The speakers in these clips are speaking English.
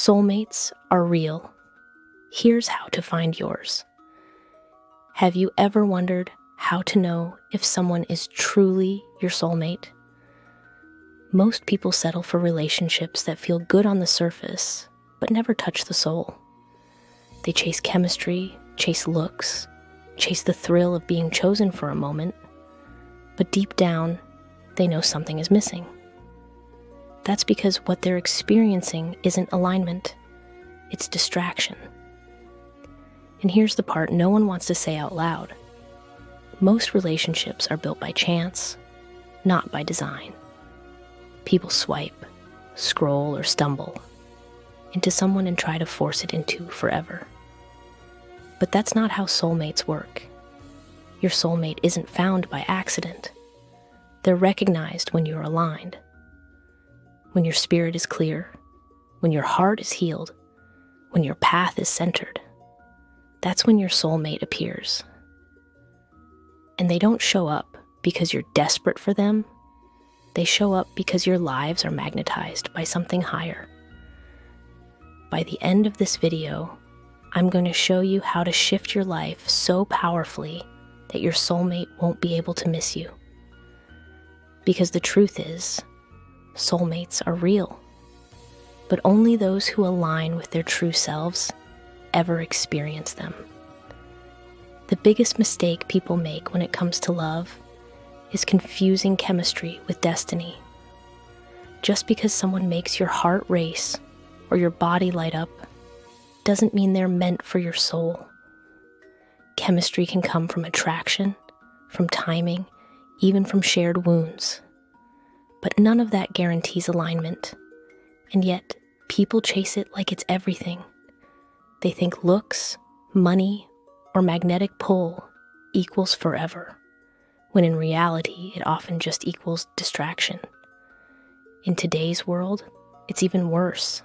Soulmates are real. Here's how to find yours. Have you ever wondered how to know if someone is truly your soulmate? Most people settle for relationships that feel good on the surface, but never touch the soul. They chase chemistry, chase looks, chase the thrill of being chosen for a moment, but deep down, they know something is missing. That's because what they're experiencing isn't alignment, it's distraction. And here's the part no one wants to say out loud. Most relationships are built by chance, not by design. People swipe, scroll, or stumble into someone and try to force it into forever. But that's not how soulmates work. Your soulmate isn't found by accident. They're recognized when you're aligned, when your spirit is clear, when your heart is healed, when your path is centered. That's when your soulmate appears. And they don't show up because you're desperate for them. They show up because your lives are magnetized by something higher. By the end of this video, I'm going to show you how to shift your life so powerfully that your soulmate won't be able to miss you. Because the truth is, soulmates are real, but only those who align with their true selves ever experience them. The biggest mistake people make when it comes to love is confusing chemistry with destiny. Just because someone makes your heart race or your body light up doesn't mean they're meant for your soul. Chemistry can come from attraction, from timing, even from shared wounds. But none of that guarantees alignment. And yet, people chase it like it's everything. They think looks, money, or magnetic pull equals forever, when in reality, it often just equals distraction. In today's world, it's even worse.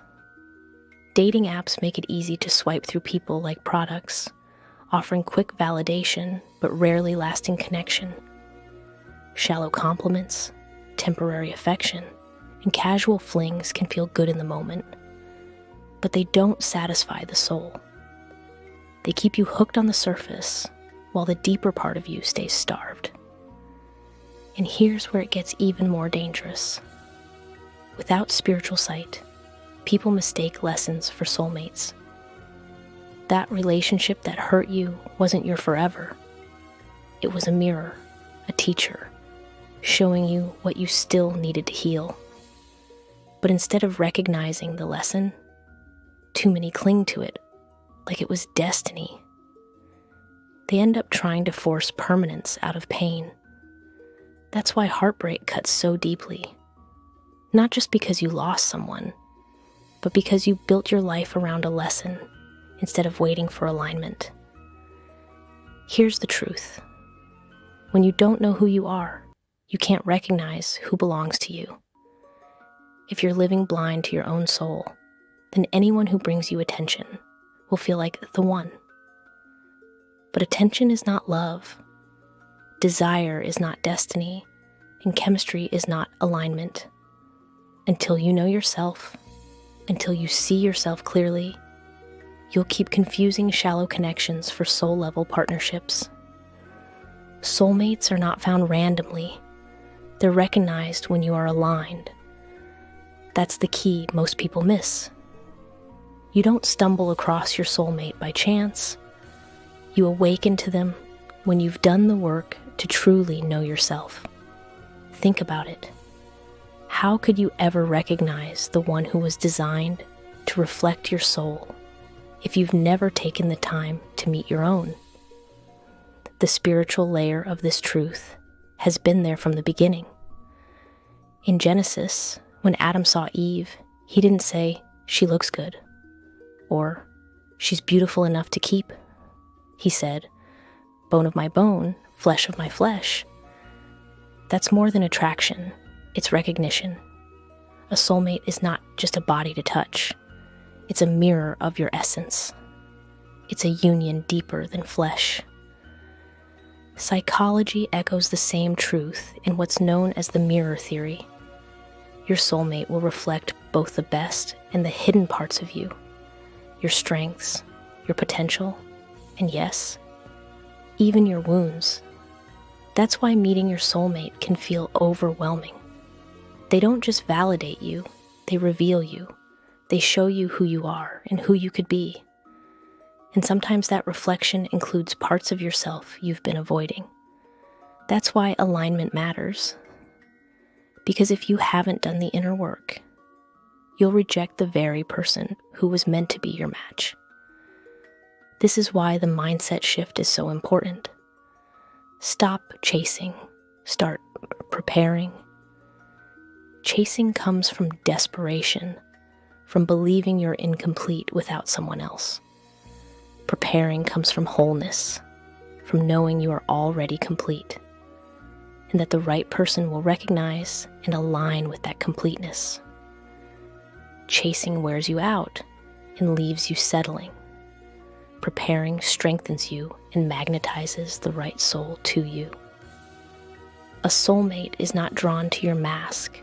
Dating apps make it easy to swipe through people like products, offering quick validation but rarely lasting connection. Shallow compliments, temporary affection, and casual flings can feel good in the moment, but they don't satisfy the soul. They keep you hooked on the surface, while the deeper part of you stays starved. And here's where it gets even more dangerous. Without spiritual sight, people mistake lessons for soulmates. That relationship that hurt you wasn't your forever. It was a mirror, a teacher, showing you what you still needed to heal. But instead of recognizing the lesson, too many cling to it like it was destiny. They end up trying to force permanence out of pain. That's why heartbreak cuts so deeply. Not just because you lost someone, but because you built your life around a lesson instead of waiting for alignment. Here's the truth. When you don't know who you are, you can't recognize who belongs to you. If you're living blind to your own soul, then anyone who brings you attention will feel like the one. But attention is not love. Desire is not destiny, and chemistry is not alignment. Until you know yourself, until you see yourself clearly, you'll keep confusing shallow connections for soul-level partnerships. Soulmates are not found randomly. They're recognized when you are aligned. That's the key most people miss. You don't stumble across your soulmate by chance. You awaken to them when you've done the work to truly know yourself. Think about it. How could you ever recognize the one who was designed to reflect your soul if you've never taken the time to meet your own? The spiritual layer of this truth has been there from the beginning. In Genesis, when Adam saw Eve, he didn't say, "She looks good," or "She's beautiful enough to keep." He said, "Bone of my bone, flesh of my flesh." That's more than attraction, it's recognition. A soulmate is not just a body to touch. It's a mirror of your essence. It's a union deeper than flesh. Psychology echoes the same truth in what's known as the mirror theory. Your soulmate will reflect both the best and the hidden parts of you, your strengths, your potential, and yes, even your wounds. That's why meeting your soulmate can feel overwhelming. They don't just validate you, they reveal you. They show you who you are and who you could be. And sometimes that reflection includes parts of yourself you've been avoiding. That's why alignment matters. Because if you haven't done the inner work, you'll reject the very person who was meant to be your match. This is why the mindset shift is so important. Stop chasing, start preparing. Chasing comes from desperation, from believing you're incomplete without someone else. Preparing comes from wholeness, from knowing you are already complete, and that the right person will recognize and align with that completeness. Chasing wears you out and leaves you settling. Preparing strengthens you and magnetizes the right soul to you. A soulmate is not drawn to your mask,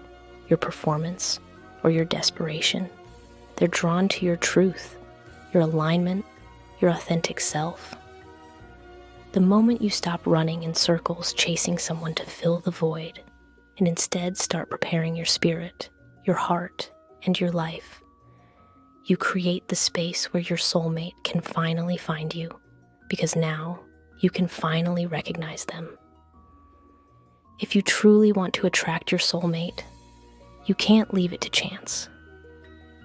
your performance, or your desperation. They're drawn to your truth, your alignment, your authentic self. The moment you stop running in circles chasing someone to fill the void, and instead start preparing your spirit, your heart, and your life, you create the space where your soulmate can finally find you, because now you can finally recognize them. If you truly want to attract your soulmate, you can't leave it to chance.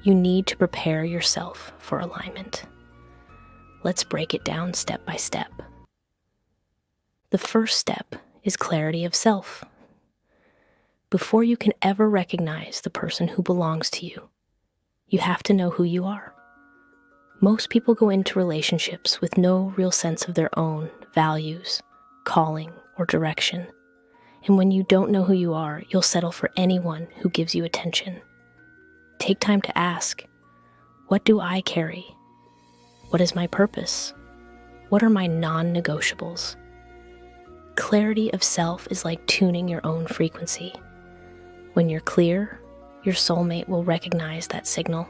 You need to prepare yourself for alignment. Let's break it down step by step. The first step is clarity of self. Before you can ever recognize the person who belongs to you, you have to know who you are. Most people go into relationships with no real sense of their own values, calling, or direction. And when you don't know who you are, you'll settle for anyone who gives you attention. Take time to ask, what do I carry? What is my purpose? What are my non-negotiables? Clarity of self is like tuning your own frequency. When you're clear, your soulmate will recognize that signal.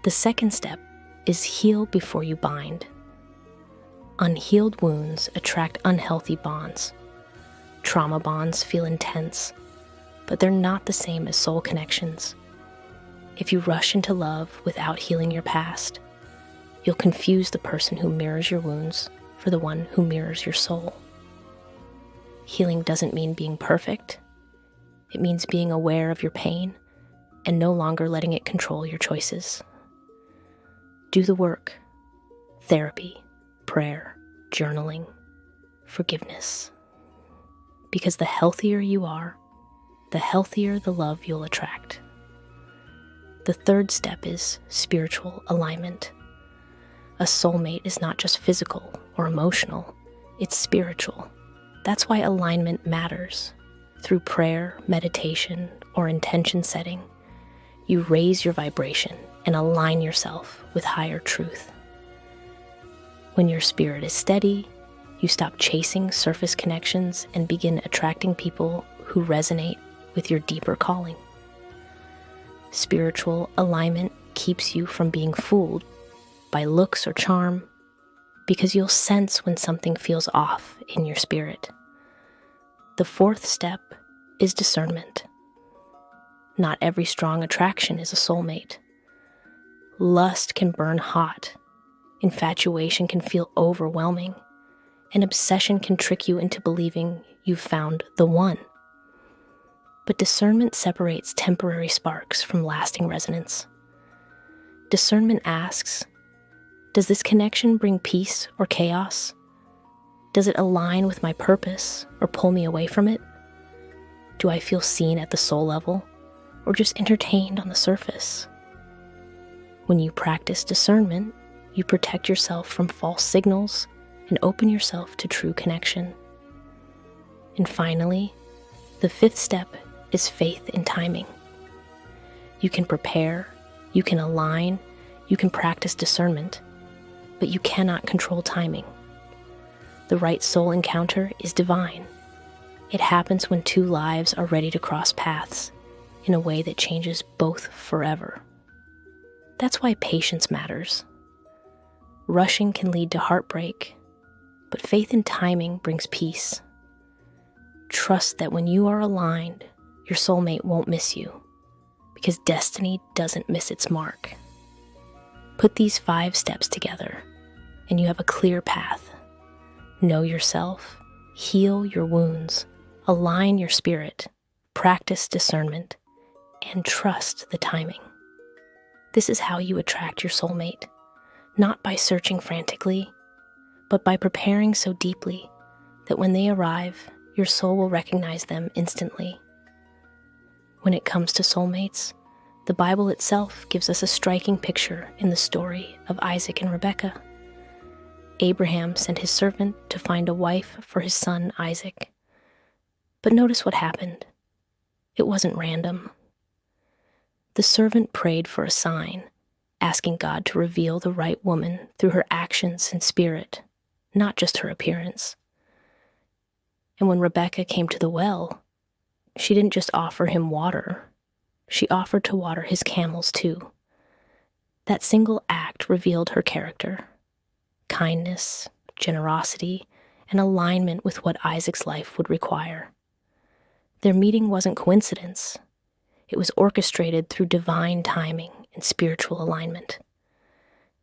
The second step is heal before you bind. Unhealed wounds attract unhealthy bonds. Trauma bonds feel intense, but they're not the same as soul connections. If you rush into love without healing your past, you'll confuse the person who mirrors your wounds for the one who mirrors your soul. Healing doesn't mean being perfect. It means being aware of your pain and no longer letting it control your choices. Do the work: therapy, prayer, journaling, forgiveness. Because the healthier you are, the healthier the love you'll attract. The third step is spiritual alignment. A soulmate is not just physical or emotional, it's spiritual. That's why alignment matters. Through prayer, meditation, or intention setting, you raise your vibration and align yourself with higher truth. When your spirit is steady, you stop chasing surface connections and begin attracting people who resonate with your deeper calling. Spiritual alignment keeps you from being fooled by looks or charm, because you'll sense when something feels off in your spirit. The fourth step is discernment. Not every strong attraction is a soulmate. Lust can burn hot. Infatuation can feel overwhelming. And obsession can trick you into believing you've found the one. But discernment separates temporary sparks from lasting resonance. Discernment asks, does this connection bring peace or chaos? Does it align with my purpose or pull me away from it? Do I feel seen at the soul level or just entertained on the surface? When you practice discernment, you protect yourself from false signals and open yourself to true connection. And finally, the fifth step is faith in timing. You can prepare, you can align, you can practice discernment, but you cannot control timing. The right soul encounter is divine. It happens when two lives are ready to cross paths, in a way that changes both forever. That's why patience matters. Rushing can lead to heartbreak, but faith in timing brings peace. Trust that when you are aligned, your soulmate won't miss you, because destiny doesn't miss its mark. Put these 5 steps together, and you have a clear path. Know yourself, heal your wounds, align your spirit, practice discernment, and trust the timing. This is how you attract your soulmate, not by searching frantically, but by preparing so deeply that when they arrive, your soul will recognize them instantly. When it comes to soulmates, the Bible itself gives us a striking picture in the story of Isaac and Rebekah. Abraham sent his servant to find a wife for his son Isaac. But notice what happened. It wasn't random. The servant prayed for a sign, asking God to reveal the right woman through her actions and spirit, not just her appearance. And when Rebekah came to the well, she didn't just offer him water. She offered to water his camels too. That single act revealed her character: kindness, generosity, and alignment with what Isaac's life would require. Their meeting wasn't coincidence. It was orchestrated through divine timing and spiritual alignment.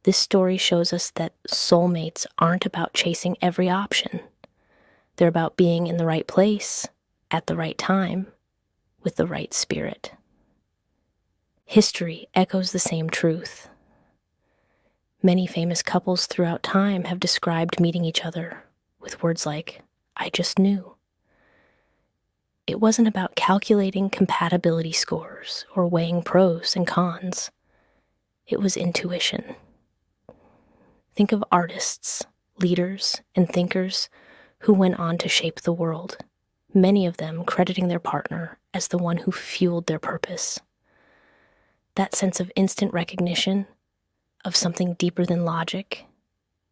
This story shows us that soulmates aren't about chasing every option. They're about being in the right place, at the right time, with the right spirit. History echoes the same truth. Many famous couples throughout time have described meeting each other with words like, "I just knew." It wasn't about calculating compatibility scores or weighing pros and cons. It was intuition. Think of artists, leaders, and thinkers who went on to shape the world, many of them crediting their partner as the one who fueled their purpose. That sense of instant recognition, of something deeper than logic,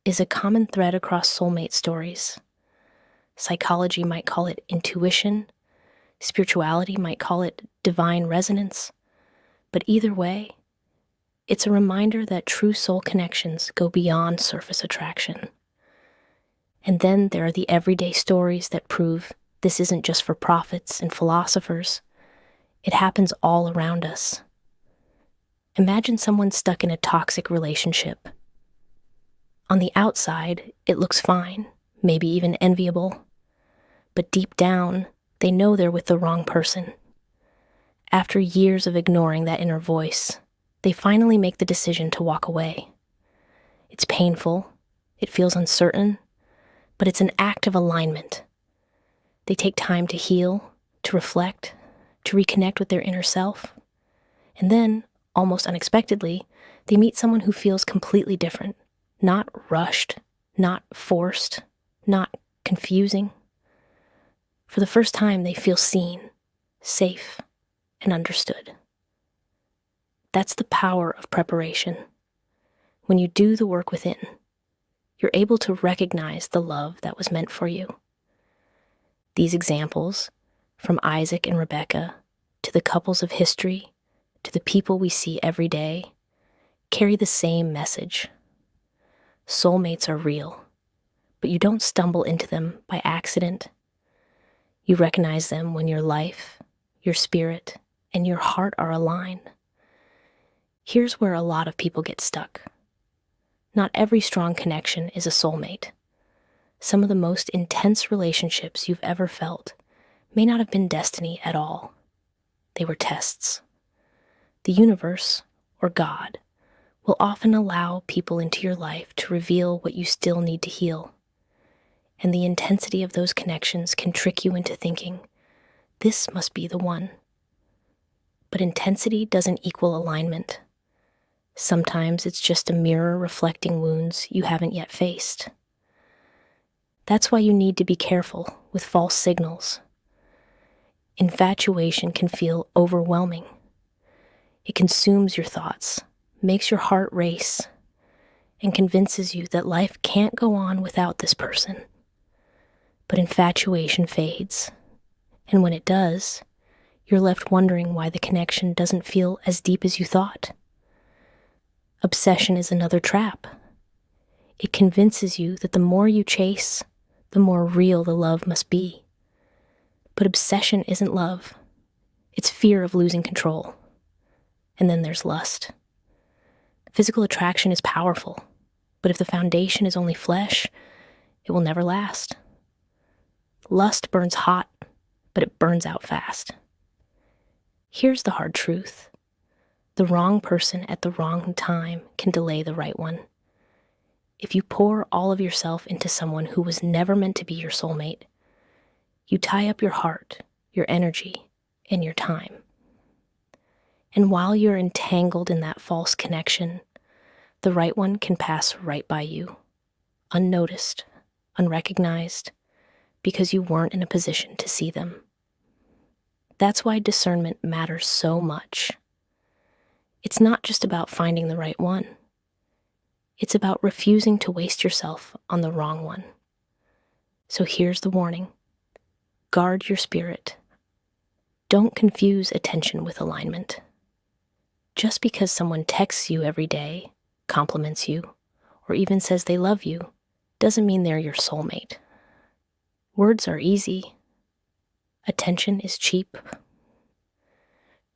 is a common thread across soulmate stories. Psychology might call it intuition, spirituality might call it divine resonance, but either way, it's a reminder that true soul connections go beyond surface attraction. And then there are the everyday stories that prove this isn't just for prophets and philosophers. It happens all around us. Imagine someone stuck in a toxic relationship. On the outside, it looks fine, maybe even enviable. But deep down, they know they're with the wrong person. After years of ignoring that inner voice, they finally make the decision to walk away. It's painful, it feels uncertain, but it's an act of alignment. They take time to heal, to reflect, to reconnect with their inner self. And then, almost unexpectedly, they meet someone who feels completely different, not rushed, not forced, not confusing. For the first time, they feel seen, safe, and understood. That's the power of preparation. When you do the work within, you're able to recognize the love that was meant for you. These examples, from Isaac and Rebekah, to the couples of history, to the people we see every day, carry the same message. Soulmates are real, but you don't stumble into them by accident. You recognize them when your life, your spirit, and your heart are aligned. Here's where a lot of people get stuck. Not every strong connection is a soulmate. Some of the most intense relationships you've ever felt may not have been destiny at all. They were tests. The universe, or God, will often allow people into your life to reveal what you still need to heal. And the intensity of those connections can trick you into thinking, this must be the one. But intensity doesn't equal alignment. Sometimes it's just a mirror reflecting wounds you haven't yet faced. That's why you need to be careful with false signals. Infatuation can feel overwhelming. It consumes your thoughts, makes your heart race, and convinces you that life can't go on without this person. But infatuation fades, and when it does, you're left wondering why the connection doesn't feel as deep as you thought. Obsession is another trap. It convinces you that the more you chase, the more real the love must be. But obsession isn't love. It's fear of losing control. And then there's lust. Physical attraction is powerful, but if the foundation is only flesh, it will never last. Lust burns hot, but it burns out fast. Here's the hard truth. The wrong person at the wrong time can delay the right one. If you pour all of yourself into someone who was never meant to be your soulmate, you tie up your heart, your energy, and your time. And while you're entangled in that false connection, the right one can pass right by you, unnoticed, unrecognized, because you weren't in a position to see them. That's why discernment matters so much. It's not just about finding the right one. It's about refusing to waste yourself on the wrong one. So here's the warning. Guard your spirit. Don't confuse attention with alignment. Just because someone texts you every day, compliments you, or even says they love you, doesn't mean they're your soulmate. Words are easy. Attention is cheap.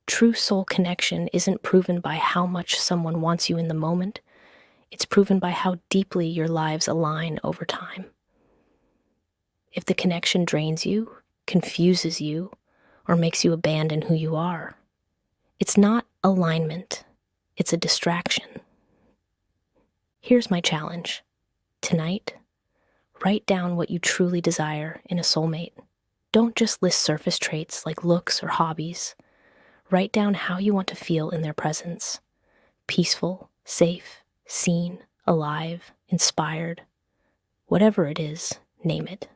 True soul connection isn't proven by how much someone wants you in the moment. It's proven by how deeply your lives align over time. If the connection drains you, confuses you, or makes you abandon who you are, it's not alignment, it's a distraction. Here's my challenge. Tonight, write down what you truly desire in a soulmate. Don't just list surface traits like looks or hobbies. Write down how you want to feel in their presence. Peaceful, safe, seen, alive, inspired. Whatever it is, name it.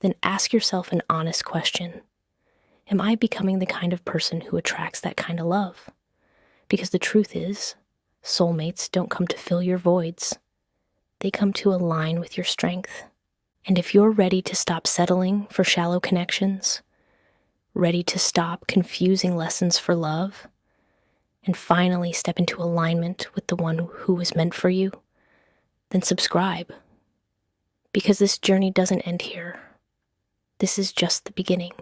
Then ask yourself an honest question. Am I becoming the kind of person who attracts that kind of love? Because the truth is, soulmates don't come to fill your voids. They come to align with your strength. And if you're ready to stop settling for shallow connections, ready to stop confusing lessons for love, and finally step into alignment with the one who was meant for you, then subscribe. Because this journey doesn't end here. This is just the beginning.